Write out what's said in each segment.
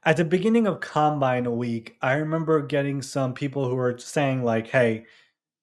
At the beginning of Combine week, I remember getting some people who were saying like, "Hey,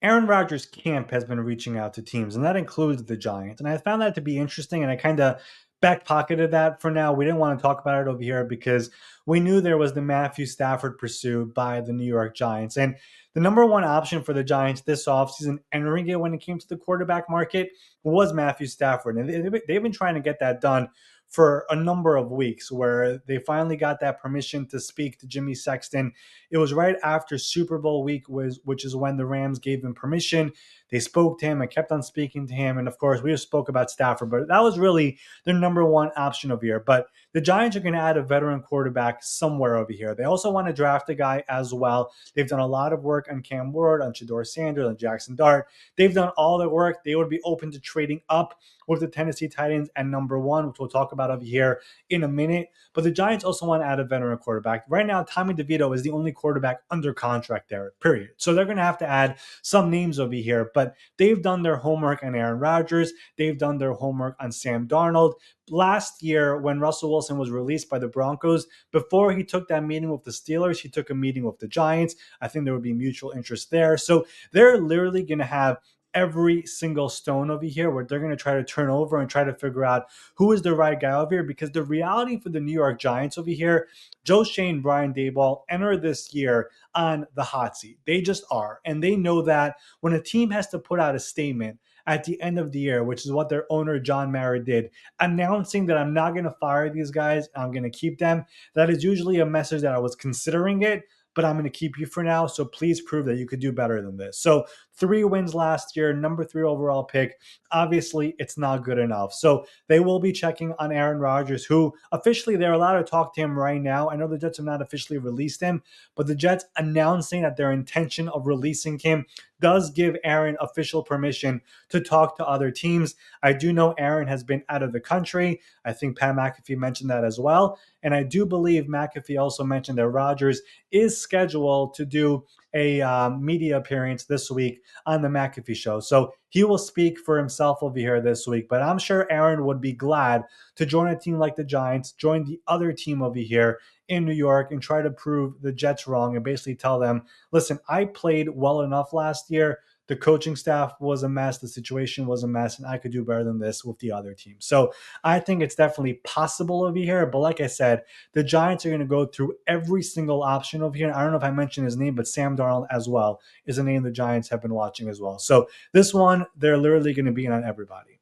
Aaron Rodgers' camp has been reaching out to teams, and that includes the Giants." And I found that to be interesting, and I kind of back pocketed that for now. We didn't want to talk about it over here because we knew there was the Matthew Stafford pursuit by the New York Giants. And the number one option for the Giants this offseason, entering it when it came to the quarterback market, was Matthew Stafford. And they've been trying to get that done for a number of weeks, where they finally got that permission to speak to Jimmy Sexton. It was right after Super Bowl week, which is when the Rams gave him permission. They spoke to him and kept on speaking to him. And of course, we just spoke about Stafford, but that was really their number one option over here. But the Giants are going to add a veteran quarterback somewhere over here. They also want to draft a guy as well. They've done a lot of work on Cam Ward, on Shador Sanders, on Jackson Dart. They've done all the work. They would be open to trading up with the Tennessee Titans and number one, which we'll talk about over here in a minute. But the Giants also want to add a veteran quarterback. Right now, Tommy DeVito is the only quarterback under contract there, period. So they're going to have to add some names over here. But they've done their homework on Aaron Rodgers. They've done their homework on Sam Darnold. Last year, when Russell Wilson was released by the Broncos, before he took that meeting with the Steelers, he took a meeting with the Giants. I think there would be mutual interest there. So they're literally going to have every single stone over here where they're going to try to turn over and try to figure out who is the right guy over here. Because the reality for the New York Giants over here, Joe Shane, Brian Daboll enter this year on the hot seat. They just are. And they know that when a team has to put out a statement at the end of the year, which is what their owner, John Mara, did, announcing that I'm not going to fire these guys, I'm going to keep them, that is usually a message that I was considering it, but I'm going to keep you for now. So please prove that you could do better than this. So 3 wins last year, number 3 overall pick. Obviously, it's not good enough. So they will be checking on Aaron Rodgers, who officially they're allowed to talk to him right now. I know the Jets have not officially released him, but the Jets announcing that their intention of releasing him does give Aaron official permission to talk to other teams. I do know Aaron has been out of the country. I think Pat McAfee mentioned that as well. And I do believe McAfee also mentioned that Rodgers is scheduled to do a media appearance this week on the McAfee show. So he will speak for himself over here this week. But I'm sure Aaron would be glad to join a team like the Giants, join the other team over here in New York, and try to prove the Jets wrong and basically tell them, listen, I played well enough last year. The coaching staff was a mess. The situation was a mess, and I could do better than this with the other team. So I think it's definitely possible over here. But like I said, the Giants are going to go through every single option over here. I don't know if I mentioned his name, but Sam Darnold as well is a name the Giants have been watching as well. So this one, they're literally going to be in on everybody.